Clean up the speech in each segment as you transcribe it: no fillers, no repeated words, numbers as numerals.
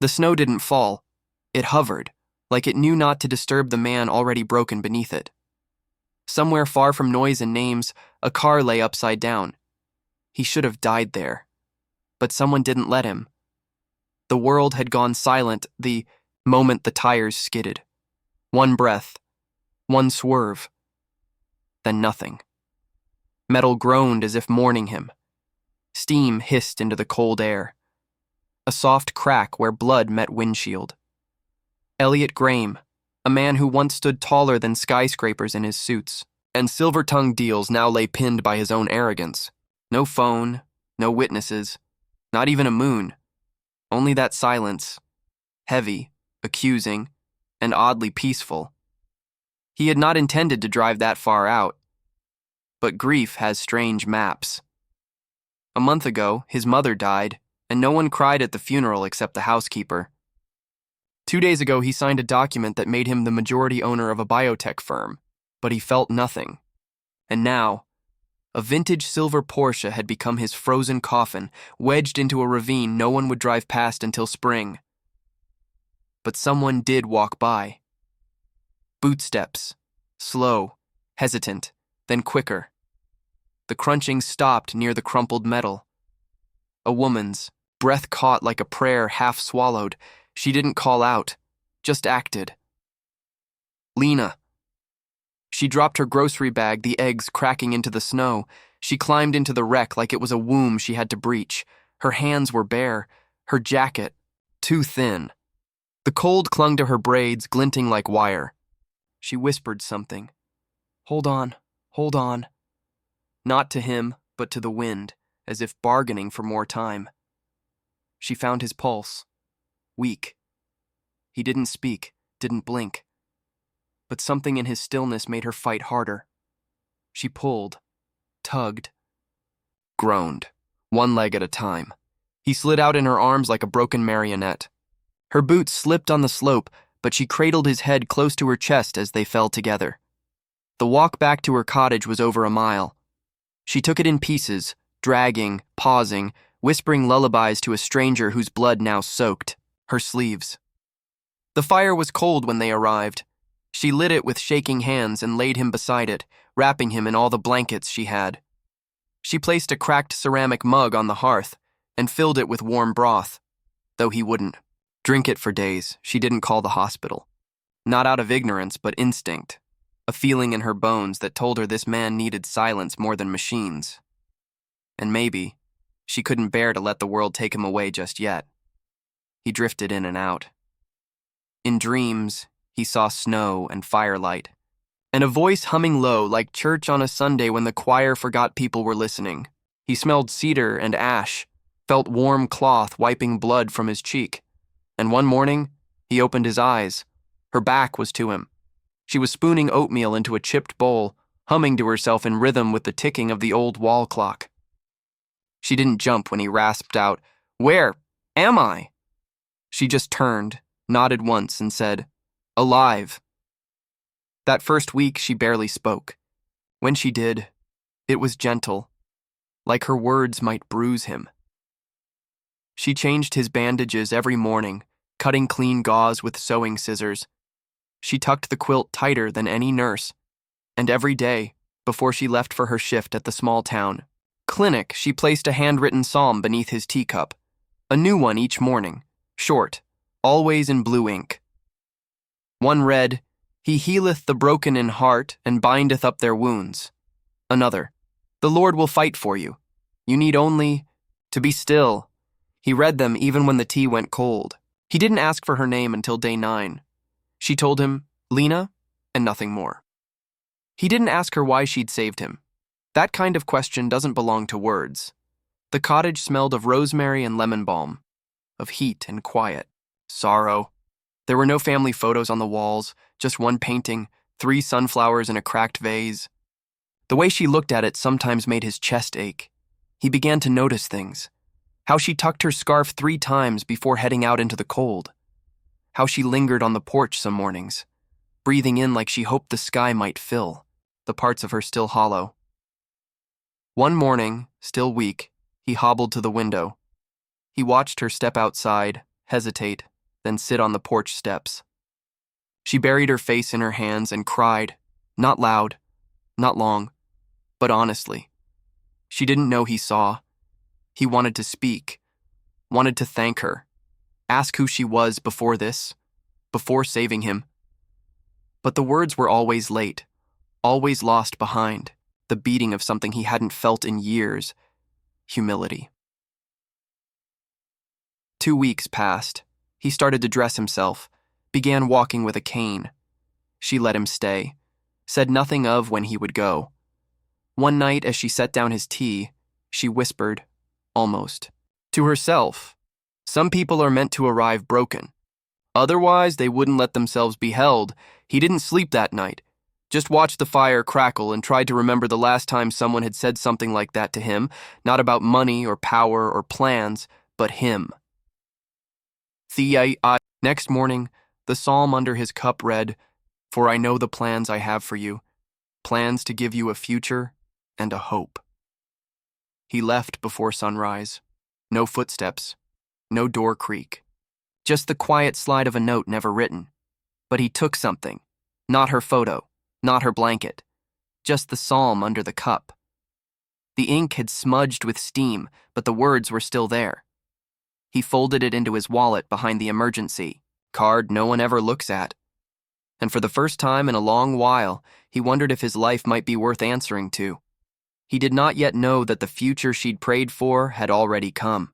The snow didn't fall. It hovered, like it knew not to disturb the man already broken beneath it. Somewhere far from noise and names, a car lay upside down. He should have died there. But someone didn't let him. The world had gone silent the moment the tires skidded. One breath, one swerve, then nothing. Metal groaned as if mourning him. Steam hissed into the cold air. A soft crack where blood met windshield. Elliot Graham, a man who once stood taller than skyscrapers in his suits, and silver-tongued deals now lay pinned by his own arrogance. No phone, no witnesses, not even a moon. Only that silence, heavy, accusing, and oddly peaceful. He had not intended to drive that far out. But grief has strange maps. A month ago, his mother died, and no one cried at the funeral except the housekeeper. 2 days ago, he signed a document that made him the majority owner of a biotech firm, but he felt nothing. And now, a vintage silver Porsche had become his frozen coffin, wedged into a ravine no one would drive past until spring. But someone did walk by. Bootsteps, slow, hesitant, then quicker. The crunching stopped near the crumpled metal. A woman's, breath caught like a prayer half swallowed. She didn't call out, just acted. Lena. She dropped her grocery bag, the eggs cracking into the snow. She climbed into the wreck like it was a womb she had to breach. Her hands were bare, her jacket too thin. The cold clung to her braids, glinting like wire. She whispered something. Hold on, hold on. Not to him, but to the wind, as if bargaining for more time. She found his pulse. Weak. He didn't speak, didn't blink. But something in his stillness made her fight harder. She pulled, tugged, groaned, one leg at a time. He slid out in her arms like a broken marionette. Her boots slipped on the slope, but she cradled his head close to her chest as they fell together. The walk back to her cottage was over a mile. She took it in pieces, dragging, pausing, whispering lullabies to a stranger whose blood now soaked her sleeves. The fire was cold when they arrived. She lit it with shaking hands and laid him beside it, wrapping him in all the blankets she had. She placed a cracked ceramic mug on the hearth and filled it with warm broth, though he wouldn't drink it for days. She didn't call the hospital. Not out of ignorance, but instinct. A feeling in her bones that told her this man needed silence more than machines. And maybe she couldn't bear to let the world take him away just yet. He drifted in and out. In dreams, he saw snow and firelight, and a voice humming low like church on a Sunday when the choir forgot people were listening. He smelled cedar and ash, felt warm cloth wiping blood from his cheek. And one morning, he opened his eyes. Her back was to him. She was spooning oatmeal into a chipped bowl, humming to herself in rhythm with the ticking of the old wall clock. She didn't jump when he rasped out, "Where am I?" She just turned, nodded once, and said, "Alive." That first week, she barely spoke. When she did, it was gentle, like her words might bruise him. She changed his bandages every morning, cutting clean gauze with sewing scissors. She tucked the quilt tighter than any nurse, and every day, before she left for her shift at the small town clinic, she placed a handwritten psalm beneath his teacup, a new one each morning, short, always in blue ink. One read, "He healeth the broken in heart and bindeth up their wounds." Another, "The Lord will fight for you. You need only to be still." He read them even when the tea went cold. He didn't ask for her name until day 9. She told him, "Lena," and nothing more. He didn't ask her why she'd saved him. That kind of question doesn't belong to words. The cottage smelled of rosemary and lemon balm, of heat and quiet, sorrow. There were no family photos on the walls, just one painting, 3 sunflowers in a cracked vase. The way she looked at it sometimes made his chest ache. He began to notice things. How she tucked her scarf 3 times before heading out into the cold. How she lingered on the porch some mornings, breathing in like she hoped the sky might fill, the parts of her still hollow. One morning, still weak, he hobbled to the window. He watched her step outside, hesitate, then sit on the porch steps. She buried her face in her hands and cried, not loud, not long, but honestly. She didn't know he saw. He wanted to speak, wanted to thank her, ask who she was before this, before saving him. But the words were always late, always lost behind the beating of something he hadn't felt in years: humility. 2 weeks passed. He started to dress himself, began walking with a cane. She let him stay, said nothing of when he would go. One night, as she set down his tea, she whispered, almost, to herself, "Some people are meant to arrive broken. Otherwise, they wouldn't let themselves be held. He didn't sleep that night. Just watched the fire crackle and tried to remember the last time someone had said something like that to him, not about money or power or plans, but him. Next morning, the psalm under his cup read, "For I know the plans I have for you, plans to give you a future and a hope." He left before sunrise. No footsteps, no door creak. Just the quiet slide of a note never written. But he took something, not her photo, not her blanket, just the psalm under the cup. The ink had smudged with steam, but the words were still there. He folded it into his wallet behind the emergency card no one ever looks at. And for the first time in a long while, he wondered if his life might be worth answering to. He did not yet know that the future she'd prayed for had already come.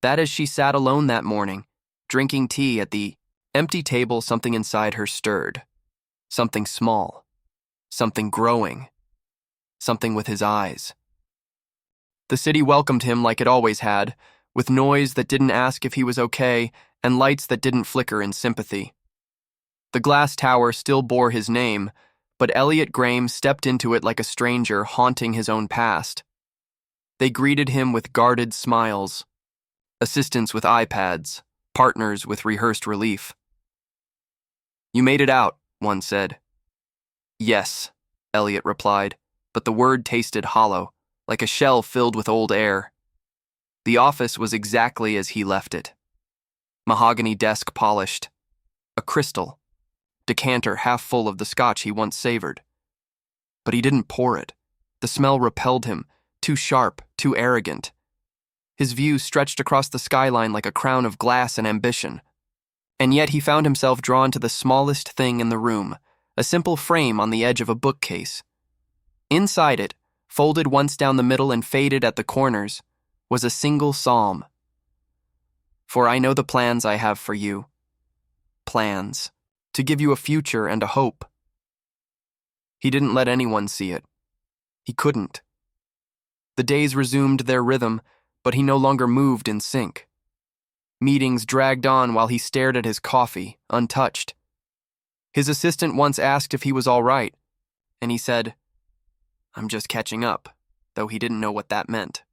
That as she sat alone that morning, drinking tea at the empty table, something inside her stirred. Something small. Something growing. Something with his eyes. The city welcomed him like it always had, with noise that didn't ask if he was okay and lights that didn't flicker in sympathy. The glass tower still bore his name, but Elliot Graham stepped into it like a stranger haunting his own past. They greeted him with guarded smiles, assistants with iPads, partners with rehearsed relief. "You made it out," one said. "Yes," Elliot replied, but the word tasted hollow, like a shell filled with old air. The office was exactly as he left it. Mahogany desk polished. A crystal. Decanter half full of the scotch he once savored. But he didn't pour it. The smell repelled him, too sharp, too arrogant. His view stretched across the skyline like a crown of glass and ambition. And yet he found himself drawn to the smallest thing in the room, a simple frame on the edge of a bookcase. Inside it, folded once down the middle and faded at the corners, was a single psalm. "For I know the plans I have for you. Plans. To give you a future and a hope." He didn't let anyone see it. He couldn't. The days resumed their rhythm, but he no longer moved in sync. Meetings dragged on while he stared at his coffee, untouched. His assistant once asked if he was all right, and he said, "I'm just catching up," though he didn't know what that meant.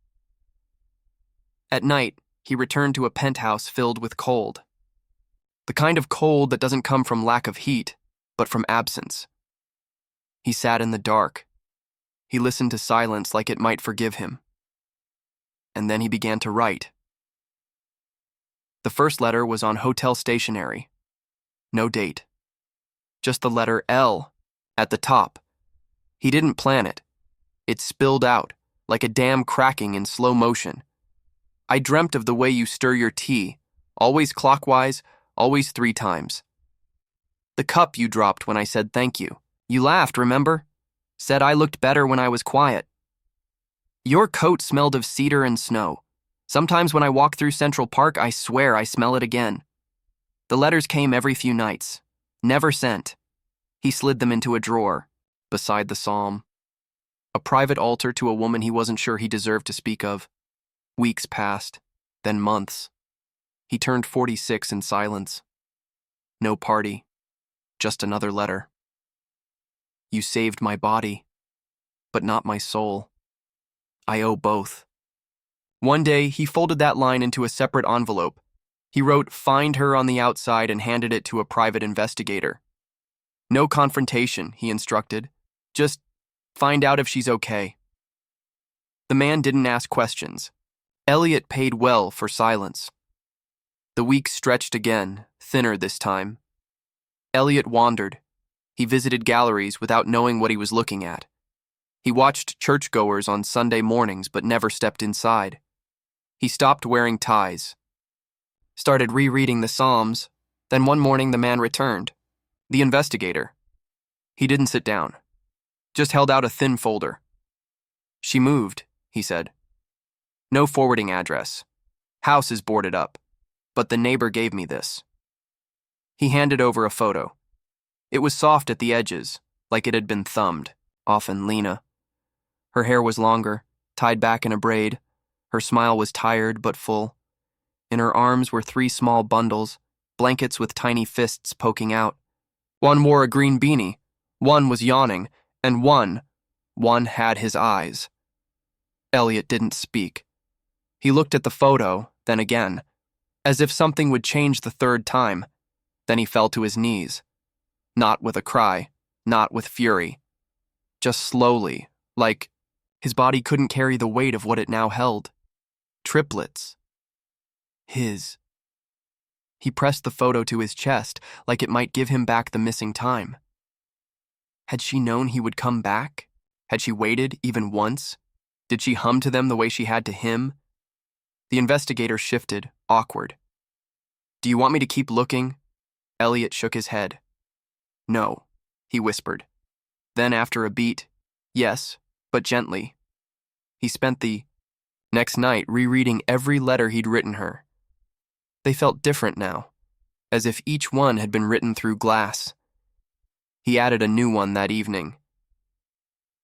At night, he returned to a penthouse filled with cold. The kind of cold that doesn't come from lack of heat, but from absence. He sat in the dark. He listened to silence like it might forgive him. And then he began to write. The first letter was on hotel stationery. No date. Just the letter L at the top. He didn't plan it. It spilled out, like a dam cracking in slow motion. "I dreamt of the way you stir your tea, always clockwise, always 3 times. The cup you dropped when I said thank you. You laughed, remember? Said I looked better when I was quiet. Your coat smelled of cedar and snow. Sometimes when I walk through Central Park, I swear I smell it again." The letters came every few nights, never sent. He slid them into a drawer, beside the psalm. A private altar to a woman he wasn't sure he deserved to speak of. Weeks passed, then months. He turned 46 in silence. No party, just another letter. "You saved my body, but not my soul. I owe both." One day, he folded that line into a separate envelope. He wrote "Find her" on the outside and handed it to a private investigator. "No confrontation," he instructed. "Just find out if she's okay." The man didn't ask questions. Elliot paid well for silence. The weeks stretched again, thinner this time. Elliot wandered. He visited galleries without knowing what he was looking at. He watched churchgoers on Sunday mornings but never stepped inside. He stopped wearing ties. Started rereading the Psalms. Then one morning the man returned. The investigator. He didn't sit down. Just held out a thin folder. "She moved," he said. "No forwarding address. House is boarded up. But the neighbor gave me this." He handed over a photo. It was soft at the edges, like it had been thumbed, often Lena. Her hair was longer, tied back in a braid. Her smile was tired but full. In her arms were 3 small bundles, blankets with tiny fists poking out. One wore a green beanie, one was yawning, and one had his eyes. Elliot didn't speak. He looked at the photo, then again, as if something would change the third time. Then he fell to his knees. Not with a cry, not with fury. Just slowly, like his body couldn't carry the weight of what it now held. Triplets. His. He pressed the photo to his chest, like it might give him back the missing time. Had she known he would come back? Had she waited, even once? Did she hum to them the way she had to him? The investigator shifted, awkward. "Do you want me to keep looking?" Elliot shook his head. "No," he whispered. Then after a beat, "Yes, but gently." He spent the next night rereading every letter he'd written her. They felt different now, as if each one had been written through glass. He added a new one that evening.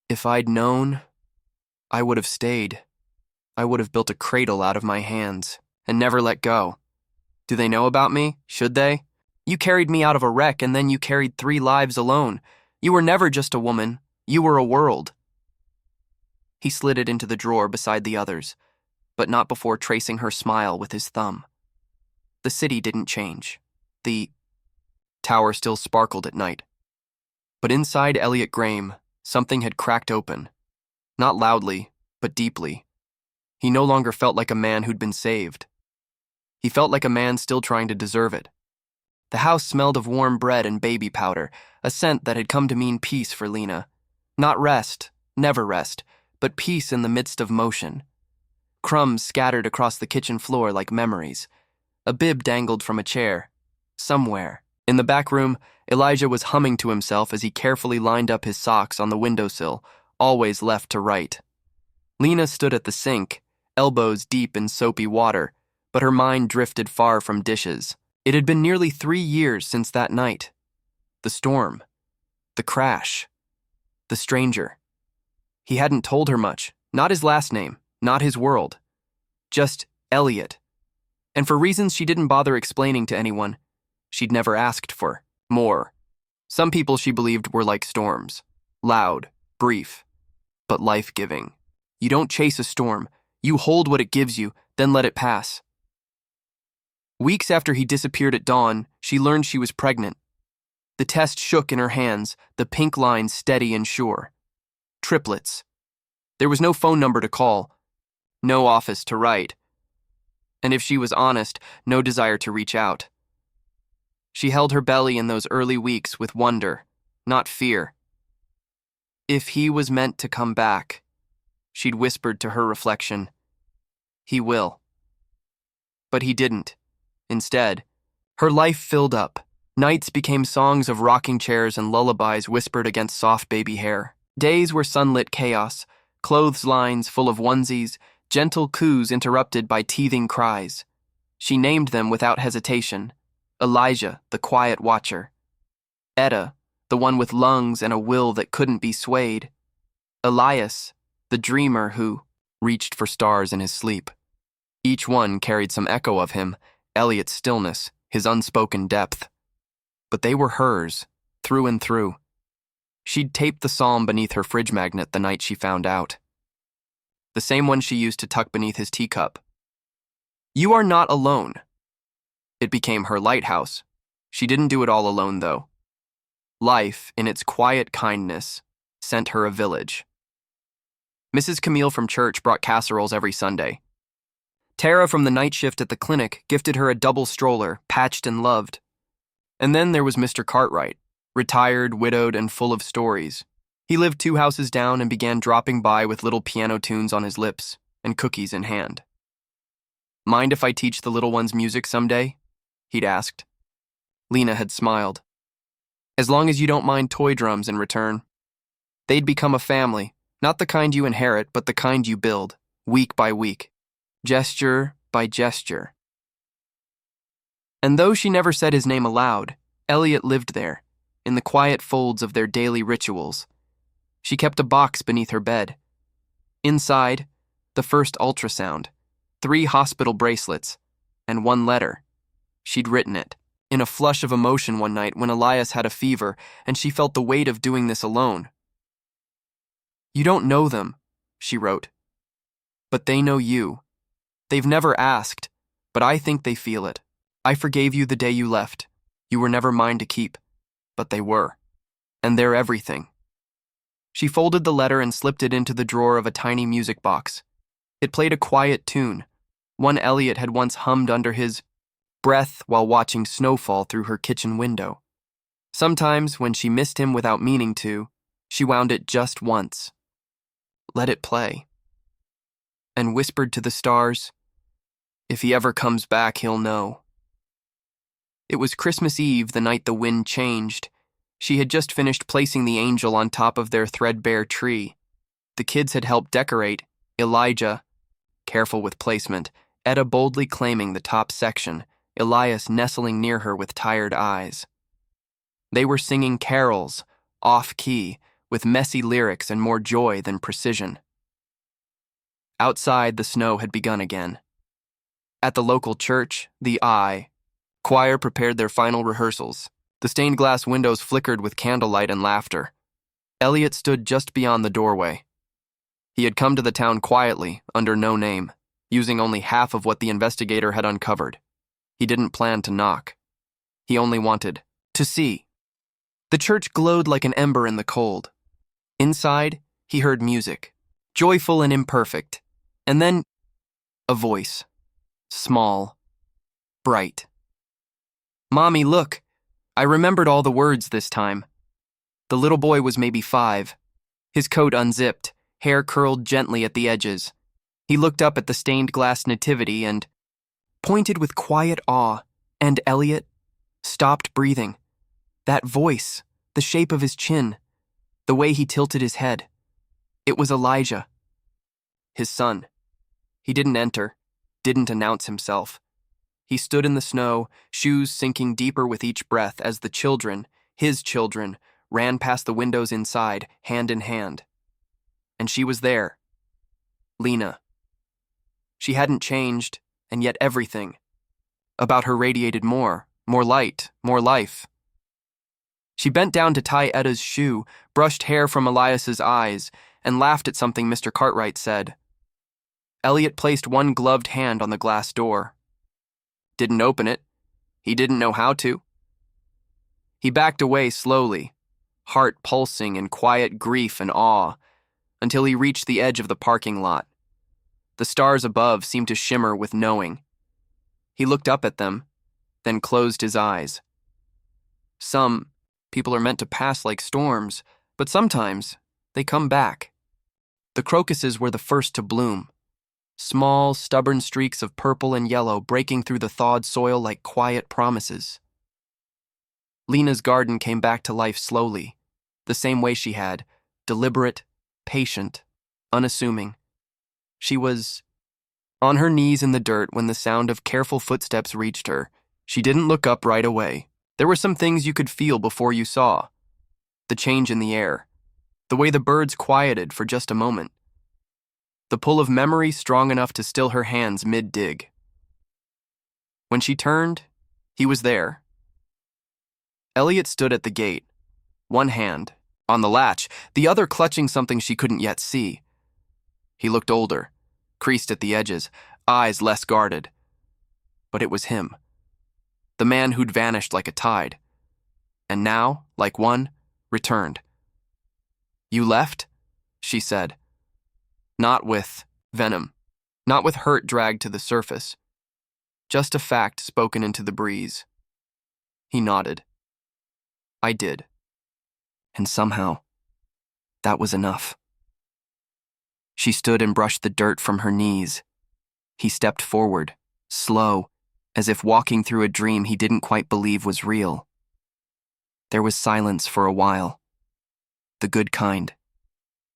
"If I'd known, I would have stayed. I would have built a cradle out of my hands and never let go. Do they know about me? Should they? You carried me out of a wreck and then you carried 3 lives alone. You were never just a woman. You were a world." He slid it into the drawer beside the others, but not before tracing her smile with his thumb. The city didn't change. The tower still sparkled at night. But inside Elliot Graham, something had cracked open. Not loudly, but deeply. He no longer felt like a man who'd been saved. He felt like a man still trying to deserve it. The house smelled of warm bread and baby powder, a scent that had come to mean peace for Lena. Not rest, never rest, but peace in the midst of motion. Crumbs scattered across the kitchen floor like memories. A bib dangled from a chair. Somewhere. In the back room, Elijah was humming to himself as he carefully lined up his socks on the windowsill, always left to right. Lena stood at the sink, elbows deep in soapy water, but her mind drifted far from dishes. It had been nearly 3 years since that night. The storm. The crash. The stranger. He hadn't told her much. Not his last name. Not his world. Just Elliot. And for reasons she didn't bother explaining to anyone, she'd never asked for more. Some people she believed were like storms. Loud, brief, but life-giving. You don't chase a storm. You hold what it gives you, then let it pass. Weeks after he disappeared at dawn, she learned she was pregnant. The test shook in her hands, the pink line steady and sure. Triplets. There was no phone number to call, no office to write, and if she was honest, no desire to reach out. She held her belly in those early weeks with wonder, not fear. If he was meant to come back, she'd whispered to her reflection, he will. But he didn't. Instead, her life filled up. Nights became songs of rocking chairs and lullabies whispered against soft baby hair. Days were sunlit chaos, clotheslines full of onesies, gentle coos interrupted by teething cries. She named them without hesitation. Elijah, the quiet watcher. Etta, the one with lungs and a will that couldn't be swayed. Elias, the dreamer who reached for stars in his sleep. Each one carried some echo of him, Elliot's stillness, his unspoken depth. But they were hers, through and through. She'd taped the psalm beneath her fridge magnet the night she found out. The same one she used to tuck beneath his teacup. You are not alone. It became her lighthouse. She didn't do it all alone, though. Life, in its quiet kindness, sent her a village. Mrs. Camille from church brought casseroles every Sunday. Tara from the night shift at the clinic gifted her a double stroller, patched and loved. And then there was Mr. Cartwright, retired, widowed, and full of stories. He lived 2 houses down and began dropping by with little piano tunes on his lips and cookies in hand. "Mind if I teach the little ones music someday?" he'd asked. Lena had smiled. "As long as you don't mind toy drums in return." They'd become a family, not the kind you inherit, but the kind you build, week by week, gesture by gesture. And though she never said his name aloud, Elliot lived there, in the quiet folds of their daily rituals. She kept a box beneath her bed. Inside, the first ultrasound, 3 hospital bracelets, and 1 letter. She'd written it, in a flush of emotion one night when Elias had a fever and she felt the weight of doing this alone. "You don't know them," she wrote, "but they know you. They've never asked, but I think they feel it. I forgave you the day you left. You were never mine to keep, but they were. And they're everything." She folded the letter and slipped it into the drawer of a tiny music box. It played a quiet tune, one Elliot had once hummed under his breath while watching snowfall through her kitchen window. Sometimes, when she missed him without meaning to, she wound it just once. Let it play. And whispered to the stars, "If he ever comes back, he'll know." It was Christmas Eve, the night the wind changed. She had just finished placing the angel on top of their threadbare tree. The kids had helped decorate, Elijah, careful with placement, Etta boldly claiming the top section, Elias nestling near her with tired eyes. They were singing carols, off-key, with messy lyrics and more joy than precision. Outside, the snow had begun again. At the local church, the choir prepared their final rehearsals. The stained glass windows flickered with candlelight and laughter. Elliot stood just beyond the doorway. He had come to the town quietly, under no name, using only half of what the investigator had uncovered. He didn't plan to knock. He only wanted to see. The church glowed like an ember in the cold. Inside, he heard music, joyful and imperfect, and then a voice, small, bright. "Mommy, look. I remembered all the words this time." The little boy was maybe 5. His coat unzipped, hair curled gently at the edges. He looked up at the stained glass nativity and pointed with quiet awe, and Elliot stopped breathing. That voice, the shape of his chin, the way he tilted his head. It was Elijah, his son. He didn't enter, didn't announce himself. He stood in the snow, shoes sinking deeper with each breath as the children, his children, ran past the windows inside, hand in hand. And she was there. Lena. She hadn't changed, and yet everything about her radiated more light, more life. She bent down to tie Etta's shoe, brushed hair from Elias's eyes, and laughed at something Mr. Cartwright said. Elliot placed one gloved hand on the glass door. Didn't open it. He didn't know how to. He backed away slowly, heart pulsing in quiet grief and awe, until he reached the edge of the parking lot. The stars above seemed to shimmer with knowing. He looked up at them, then closed his eyes. Some people are meant to pass like storms, but sometimes they come back. The crocuses were the first to bloom. Small, stubborn streaks of purple and yellow breaking through the thawed soil like quiet promises. Lena's garden came back to life slowly, the same way she had, deliberate, patient, unassuming. She was on her knees in the dirt when the sound of careful footsteps reached her. She didn't look up right away. There were some things you could feel before you saw. The change in the air, the way the birds quieted for just a moment. The pull of memory strong enough to still her hands mid-dig. When she turned, he was there. Elliot stood at the gate, one hand on the latch, the other clutching something she couldn't yet see. He looked older, creased at the edges, eyes less guarded. But it was him. The man who'd vanished like a tide. And now, like one, returned. "You left?" she said. Not with venom, not with hurt dragged to the surface, just a fact spoken into the breeze. He nodded. I did. And somehow, that was enough. She stood and brushed the dirt from her knees. He stepped forward, slow, as if walking through a dream he didn't quite believe was real. There was silence for a while. The good kind.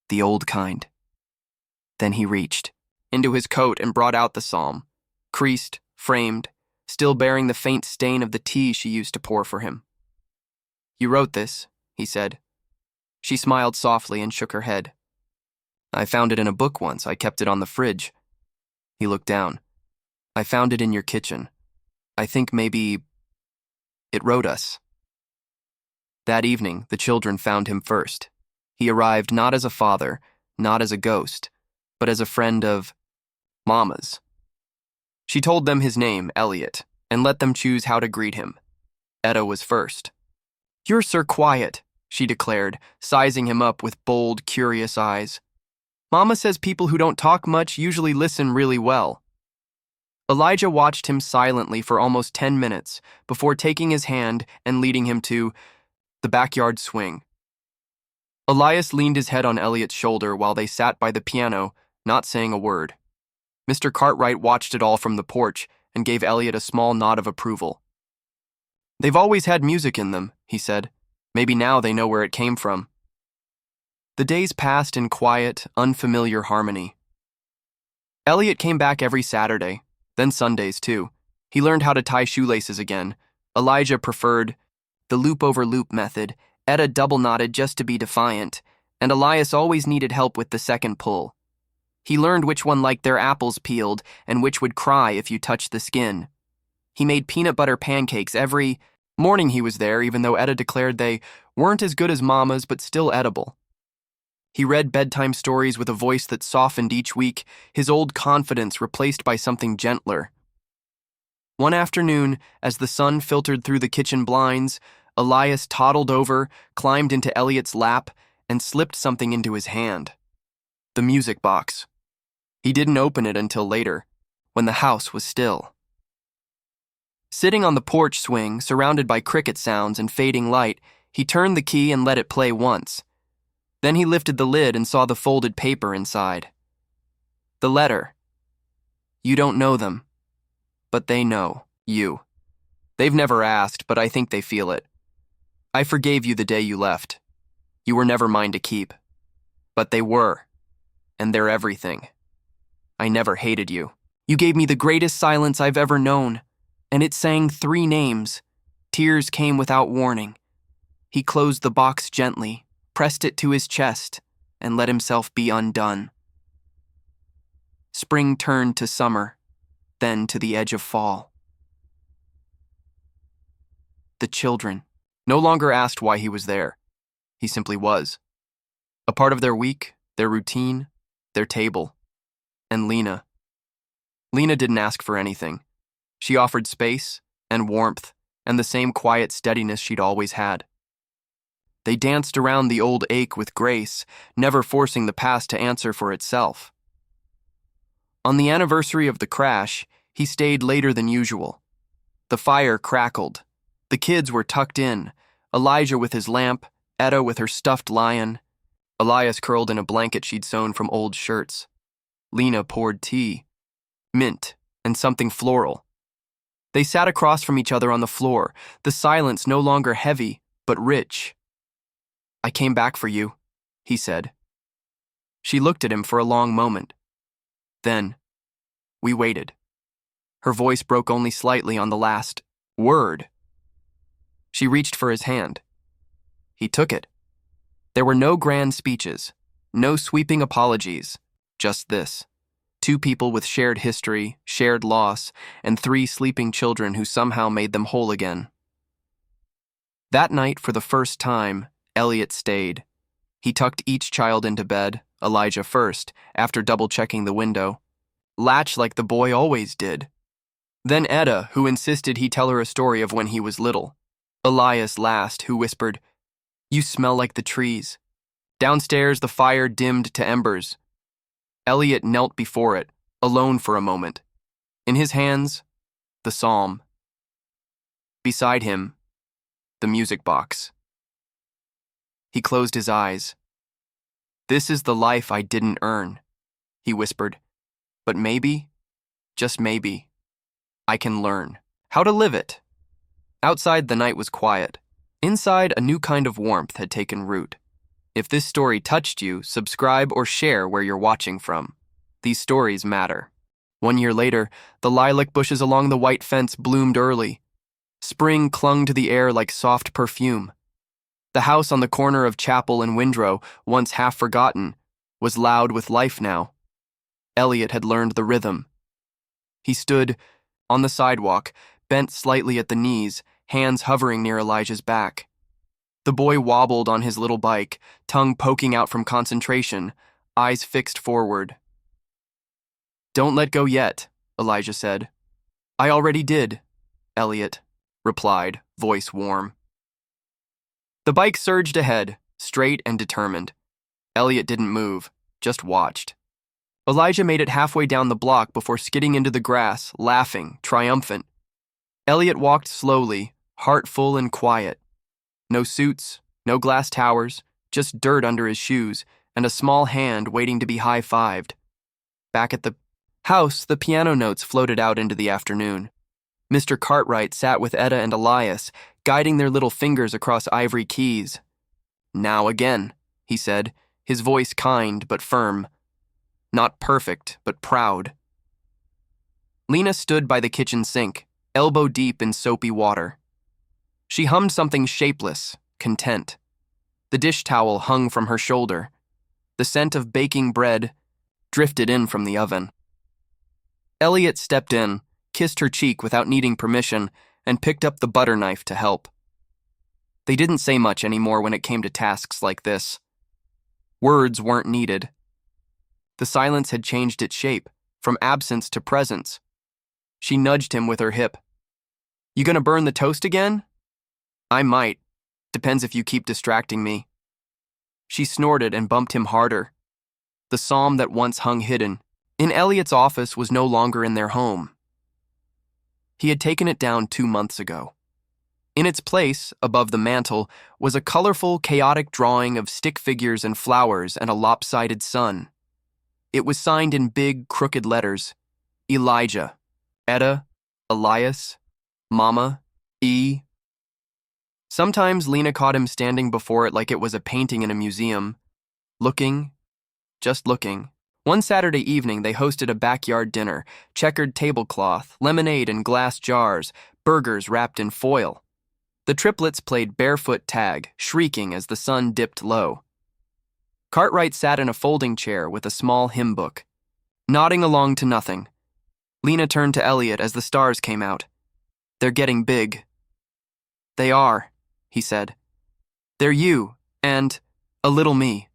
The old kind. Then he reached into his coat and brought out the psalm, creased, framed, still bearing the faint stain of the tea she used to pour for him. You wrote this, he said. She smiled softly and shook her head. I found it in a book once. I kept it on the fridge. He looked down. I found it in your kitchen. I think maybe it wrote us. That evening, the children found him first. He arrived not as a father, not as a ghost, but as a friend of Mama's. She told them his name, Elliot, and let them choose how to greet him. Etta was first. You're Sir Quiet, she declared, sizing him up with bold, curious eyes. Mama says people who don't talk much usually listen really well. Elijah watched him silently for almost 10 minutes before taking his hand and leading him to the backyard swing. Elias leaned his head on Elliot's shoulder while they sat by the piano, not saying a word. Mr. Cartwright watched it all from the porch and gave Elliot a small nod of approval. They've always had music in them, he said. Maybe now they know where it came from. The days passed in quiet, unfamiliar harmony. Elliot came back every Saturday, then Sundays too. He learned how to tie shoelaces again. Elijah preferred the loop-over-loop method. Etta double-knotted just to be defiant, and Elias always needed help with the second pull. He learned which one liked their apples peeled and which would cry if you touched the skin. He made peanut butter pancakes every morning he was there, even though Etta declared they weren't as good as Mama's but still edible. He read bedtime stories with a voice that softened each week, his old confidence replaced by something gentler. One afternoon, as the sun filtered through the kitchen blinds, Elias toddled over, climbed into Elliot's lap, and slipped something into his hand. The music box. He didn't open it until later, when the house was still. Sitting on the porch swing, surrounded by cricket sounds and fading light, he turned the key and let it play once. Then he lifted the lid and saw the folded paper inside. The letter. You don't know them, but they know you. They've never asked, but I think they feel it. I forgave you the day you left. You were never mine to keep. But they were, and they're everything. I never hated you. You gave me the greatest silence I've ever known, and it sang 3 names. Tears came without warning. He closed the box gently, pressed it to his chest, and let himself be undone. Spring turned to summer, then to the edge of fall. The children no longer asked why he was there. He simply was. A part of their week, their routine, their table. And Lena. Lena didn't ask for anything. She offered space and warmth and the same quiet steadiness she'd always had. They danced around the old ache with grace, never forcing the past to answer for itself. On the anniversary of the crash, he stayed later than usual. The fire crackled. The kids were tucked in, Elijah with his lamp, Etta with her stuffed lion, Elias curled in a blanket she'd sewn from old shirts. Lena poured tea, mint, and something floral. They sat across from each other on the floor, the silence no longer heavy, but rich. I came back for you, he said. She looked at him for a long moment. Then, we waited. Her voice broke only slightly on the last word. She reached for his hand. He took it. There were no grand speeches, no sweeping apologies, just this. 2 people with shared history, shared loss, and 3 sleeping children who somehow made them whole again. That night, for the first time, Elliot stayed. He tucked each child into bed, Elijah first, after double-checking the window. Latch like the boy always did. Then Etta, who insisted he tell her a story of when he was little. Elias last, who whispered, You smell like the trees. Downstairs, the fire dimmed to embers. Elliot knelt before it, alone for a moment. In his hands, the psalm. Beside him, the music box. He closed his eyes. "This is the life I didn't earn," he whispered. "But maybe, just maybe, I can learn how to live it." Outside, the night was quiet. Inside, a new kind of warmth had taken root. If this story touched you, subscribe or share where you're watching from. These stories matter. 1 year later, the lilac bushes along the white fence bloomed early. Spring clung to the air like soft perfume. The house on the corner of Chapel and Windrow, once half forgotten, was loud with life now. Elliot had learned the rhythm. He stood on the sidewalk, bent slightly at the knees, hands hovering near Elijah's back. The boy wobbled on his little bike, tongue poking out from concentration, eyes fixed forward. "Don't let go yet," Elijah said. "I already did," Elliot replied, voice warm. The bike surged ahead, straight and determined. Elliot didn't move, just watched. Elijah made it halfway down the block before skidding into the grass, laughing, triumphant. Elliot walked slowly, heart full and quiet. No suits, no glass towers, just dirt under his shoes and a small hand waiting to be high-fived. Back at the house, the piano notes floated out into the afternoon. Mr. Cartwright sat with Etta and Elias, guiding their little fingers across ivory keys. "Now again," he said, his voice kind but firm. Not perfect, but proud. Lena stood by the kitchen sink, elbow deep in soapy water. She hummed something shapeless, content. The dish towel hung from her shoulder. The scent of baking bread drifted in from the oven. Elliot stepped in, kissed her cheek without needing permission, and picked up the butter knife to help. They didn't say much anymore when it came to tasks like this. Words weren't needed. The silence had changed its shape, from absence to presence. She nudged him with her hip. "You gonna burn the toast again?" "I might. Depends if you keep distracting me." She snorted and bumped him harder. The psalm that once hung hidden in Elliot's office was no longer in their home. He had taken it down 2 months ago. In its place, above the mantel, was a colorful, chaotic drawing of stick figures and flowers and a lopsided sun. It was signed in big, crooked letters: Elijah, Etta, Elias, Mama, E. Sometimes Lena caught him standing before it like it was a painting in a museum, looking, just looking. One Saturday evening, they hosted a backyard dinner, checkered tablecloth, lemonade in glass jars, burgers wrapped in foil. The triplets played barefoot tag, shrieking as the sun dipped low. Cartwright sat in a folding chair with a small hymn book, nodding along to nothing. Lena turned to Elliot as the stars came out. "They're getting big." "They are," he said. "They're you, and a little me."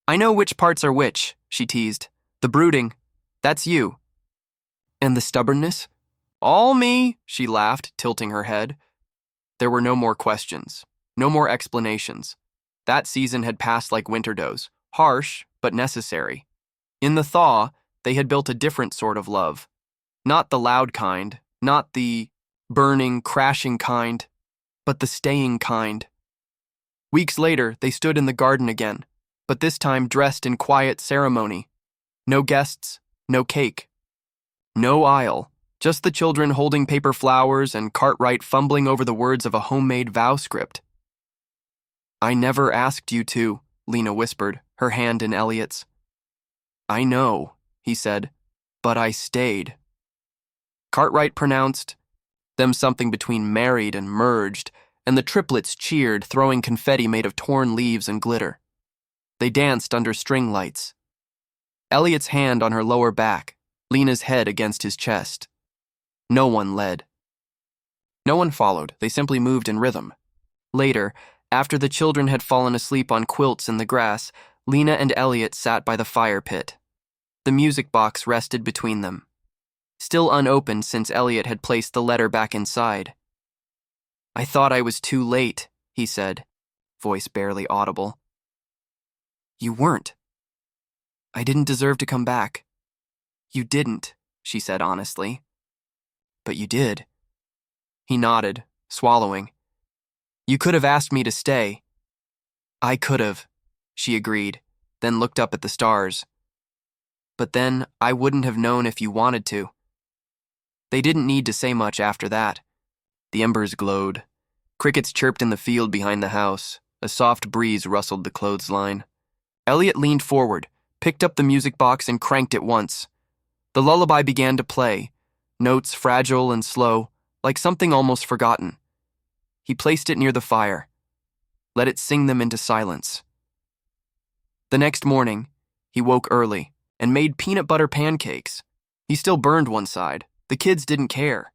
"I know which parts are which," she teased. "The brooding, that's you." "And the stubbornness?" "All me," she laughed, tilting her head. There were no more questions, no more explanations. That season had passed like winter does, harsh but necessary. In the thaw, they had built a different sort of love. Not the loud kind, not the burning, crashing kind, but the staying kind. Weeks later, they stood in the garden again, but this time dressed in quiet ceremony. No guests, no cake. No aisle, just the children holding paper flowers and Cartwright fumbling over the words of a homemade vow script. "I never asked you to," Lena whispered, her hand in Elliot's. "I know," he said, "but I stayed." Cartwright pronounced them something between married and merged, and the triplets cheered, throwing confetti made of torn leaves and glitter. They danced under string lights. Elliot's hand on her lower back, Lena's head against his chest. No one led. No one followed, they simply moved in rhythm. Later, after the children had fallen asleep on quilts in the grass, Lena and Elliot sat by the fire pit. The music box rested between them, still unopened since Elliot had placed the letter back inside. "I thought I was too late," he said, voice barely audible. "You weren't. I didn't deserve to come back." You didn't, she said honestly. But you did. He nodded, swallowing. You could have asked me to stay. I could have, she agreed, then looked up at the stars. But then I wouldn't have known if you wanted to. They didn't need to say much after that. The embers glowed. Crickets chirped in the field behind the house. A soft breeze rustled the clothesline. Elliot leaned forward, picked up the music box and cranked it once. The lullaby began to play, notes fragile and slow, like something almost forgotten. He placed it near the fire, let it sing them into silence. The next morning, he woke early and made peanut butter pancakes. He still burned one side. The kids didn't care.